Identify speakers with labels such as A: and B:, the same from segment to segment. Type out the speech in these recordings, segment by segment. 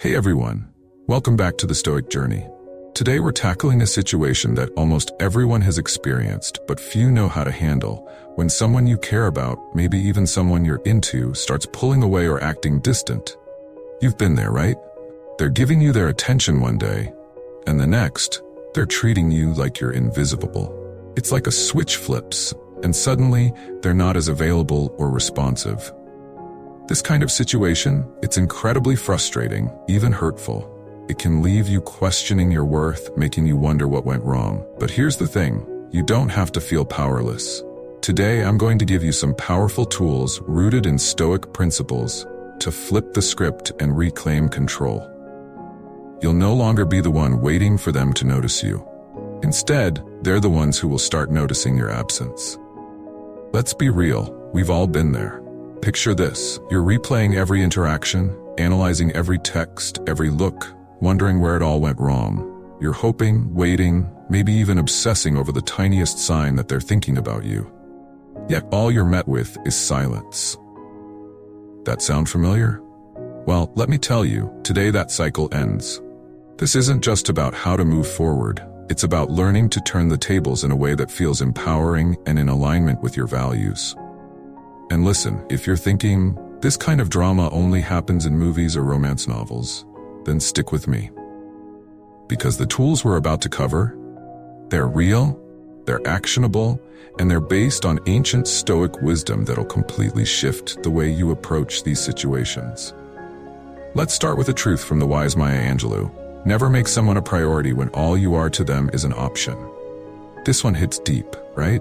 A: Hey everyone, welcome back to the Stoic Journey. Today we're tackling a situation that almost everyone has experienced, but few know how to handle. When someone you care about, maybe even someone you're into, starts pulling away or acting distant. You've been there, right? They're giving you their attention one day, and the next, they're treating you like you're invisible. It's like a switch flips, and suddenly, they're not as available or responsive. This kind of situation, it's incredibly frustrating, even hurtful. It can leave you questioning your worth, making you wonder what went wrong. But here's the thing, you don't have to feel powerless. Today, I'm going to give you some powerful tools rooted in Stoic principles to flip the script and reclaim control. You'll no longer be the one waiting for them to notice you. Instead, they're the ones who will start noticing your absence. Let's be real, we've all been there. Picture this, you're replaying every interaction, analyzing every text, every look, wondering where it all went wrong. You're hoping, waiting, maybe even obsessing over the tiniest sign that they're thinking about you. Yet all you're met with is silence. That sound familiar? Well, let me tell you, today that cycle ends. This isn't just about how to move forward. It's about learning to turn the tables in a way that feels empowering and in alignment with your values. And listen, if you're thinking, this kind of drama only happens in movies or romance novels, then stick with me. Because the tools we're about to cover, they're real, they're actionable, and they're based on ancient Stoic wisdom that'll completely shift the way you approach these situations. Let's start with a truth from the wise Maya Angelou. Never make someone a priority when all you are to them is an option. This one hits deep, right?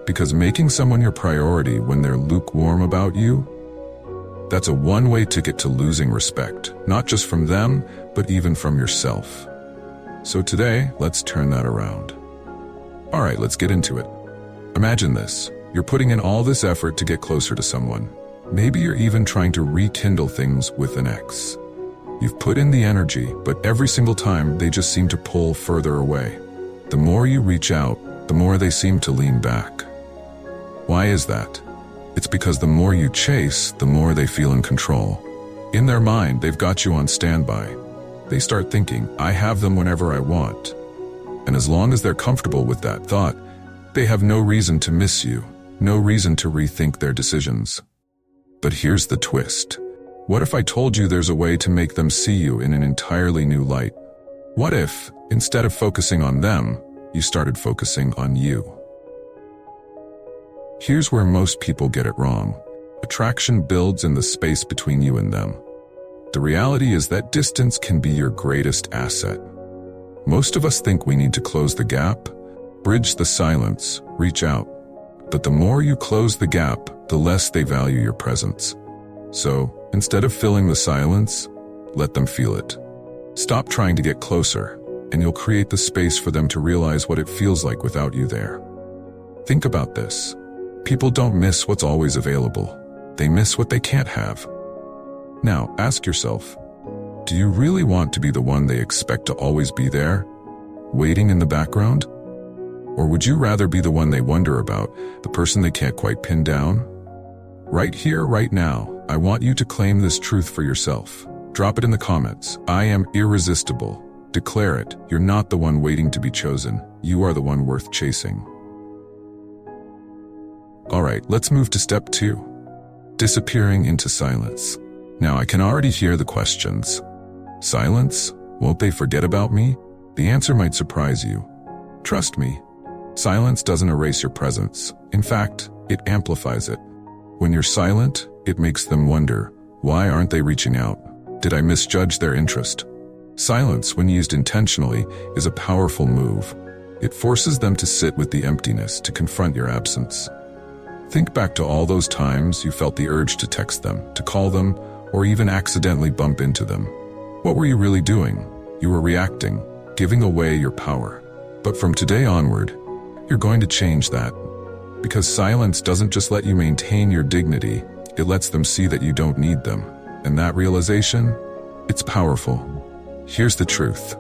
A: Because making someone your priority when they're lukewarm about you, that's a one-way ticket to losing respect, not just from them, but even from yourself. So today, let's turn that around. All right, let's get into it. Imagine this. You're putting in all this effort to get closer to someone. Maybe you're even trying to rekindle things with an ex. You've put in the energy, but every single time they just seem to pull further away. The more you reach out, the more they seem to lean back. Why is that? It's because the more you chase, the more they feel in control. In their mind, they've got you on standby. They start thinking, I have them whenever I want. And as long as they're comfortable with that thought, they have no reason to miss you, no reason to rethink their decisions. But here's the twist. What if I told you there's a way to make them see you in an entirely new light? What if, instead of focusing on them, you started focusing on you? Here's where most people get it wrong. Attraction builds in the space between you and them. The reality is that distance can be your greatest asset. Most of us think we need to close the gap, bridge the silence, reach out. But the more you close the gap, the less they value your presence. So, instead of filling the silence, let them feel it. Stop trying to get closer, and you'll create the space for them to realize what it feels like without you there. Think about this. People don't miss what's always available. They miss what they can't have. Now, ask yourself, do you really want to be the one they expect to always be there, waiting in the background? Or would you rather be the one they wonder about, the person they can't quite pin down? Right here, right now, I want you to claim this truth for yourself. Drop it in the comments. I am irresistible. Declare it. You're not the one waiting to be chosen. You are the one worth chasing. All right, let's move to step 2. Disappearing into silence. Now, I can already hear the questions. Silence? Won't they forget about me? The answer might surprise you. Trust me, silence doesn't erase your presence. In fact, it amplifies it. When you're silent, it makes them wonder, why aren't they reaching out? Did I misjudge their interest? Silence, when used intentionally, is a powerful move. It forces them to sit with the emptiness, to confront your absence. Think back to all those times you felt the urge to text them, to call them, or even accidentally bump into them. What were you really doing? You were reacting, giving away your power. But from today onward, you're going to change that. Because silence doesn't just let you maintain your dignity, it lets them see that you don't need them. And that realization, it's powerful. Here's the truth.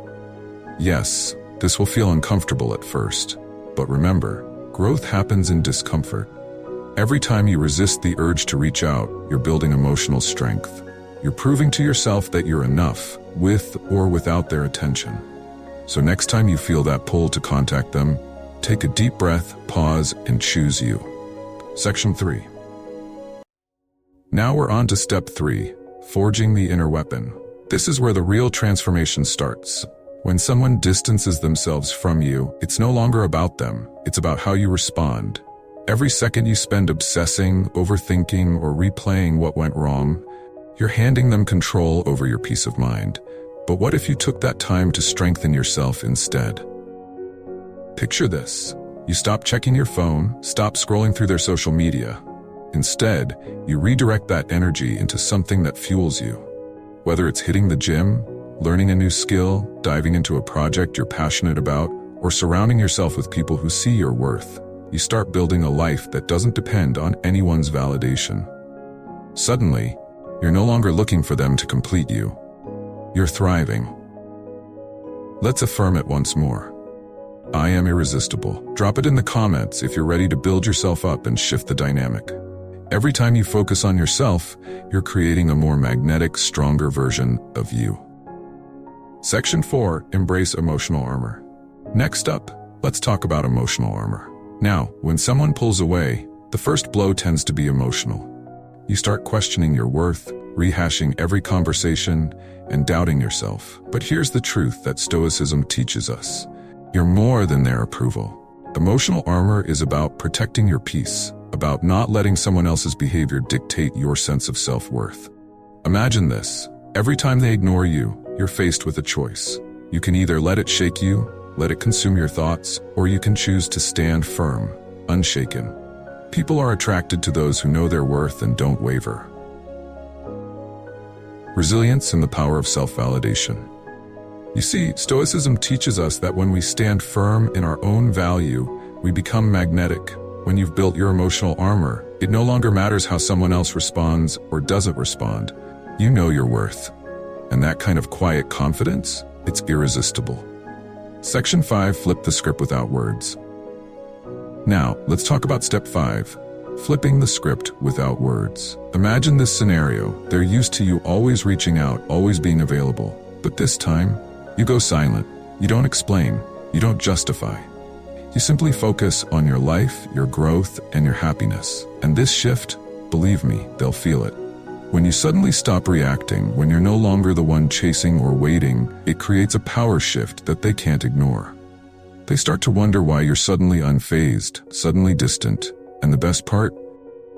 A: Yes, this will feel uncomfortable at first. But remember, growth happens in discomfort. Every time you resist the urge to reach out, you're building emotional strength. You're proving to yourself that you're enough, with or without their attention. So next time you feel that pull to contact them, take a deep breath, pause, and choose you. Section 3. Now we're on to step 3, forging the inner weapon. This is where the real transformation starts. When someone distances themselves from you, it's no longer about them, it's about how you respond. Every second you spend obsessing, overthinking, or replaying what went wrong, you're handing them control over your peace of mind. But what if you took that time to strengthen yourself instead? Picture this. You stop checking your phone, stop scrolling through their social media. Instead, you redirect that energy into something that fuels you. Whether it's hitting the gym, learning a new skill, diving into a project you're passionate about, or surrounding yourself with people who see your worth, you start building a life that doesn't depend on anyone's validation. Suddenly, you're no longer looking for them to complete you. You're thriving. Let's affirm it once more. I am irresistible. Drop it in the comments if you're ready to build yourself up and shift the dynamic. Every time you focus on yourself, you're creating a more magnetic, stronger version of you. Section 4, embrace emotional armor. Next up, let's talk about emotional armor. Now, when someone pulls away, the first blow tends to be emotional. You start questioning your worth, rehashing every conversation, and doubting yourself. But here's the truth that Stoicism teaches us. You're more than their approval. Emotional armor is about protecting your peace, about not letting someone else's behavior dictate your sense of self-worth. Imagine this. Every time they ignore you, you're faced with a choice. You can either let it shake you, let it consume your thoughts, or you can choose to stand firm, unshaken. People are attracted to those who know their worth and don't waver. Resilience and the power of self-validation. You see, Stoicism teaches us that when we stand firm in our own value, we become magnetic. When you've built your emotional armor, it no longer matters how someone else responds or doesn't respond. You know your worth. And that kind of quiet confidence, it's irresistible. Section 5, flip the script without words. Now, let's talk about step 5, flipping the script without words. Imagine this scenario. They're used to you always reaching out, always being available. But this time, you go silent. You don't explain. You don't justify. You simply focus on your life, your growth, and your happiness. And this shift, believe me, they'll feel it. When you suddenly stop reacting, when you're no longer the one chasing or waiting, it creates a power shift that they can't ignore. They start to wonder why you're suddenly unfazed, suddenly distant. And the best part?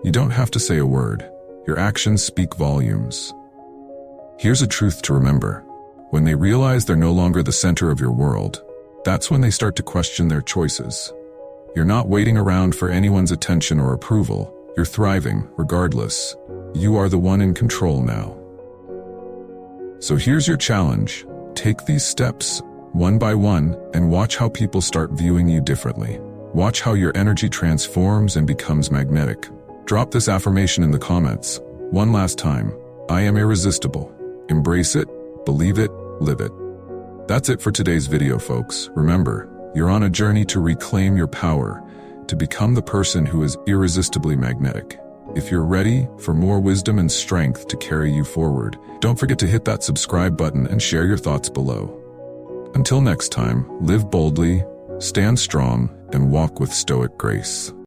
A: You don't have to say a word. Your actions speak volumes. Here's a truth to remember. When they realize they're no longer the center of your world, that's when they start to question their choices. You're not waiting around for anyone's attention or approval. You're thriving, regardless. You are the one in control now. So here's your challenge. Take these steps, one by one, and watch how people start viewing you differently. Watch how your energy transforms and becomes magnetic. Drop this affirmation in the comments. One last time. I am irresistible. Embrace it, believe it, live it. That's it for today's video, folks. Remember, you're on a journey to reclaim your power, to become the person who is irresistibly magnetic. If you're ready for more wisdom and strength to carry you forward, don't forget to hit that subscribe button and share your thoughts below. Until next time, live boldly, stand strong, and walk with stoic grace.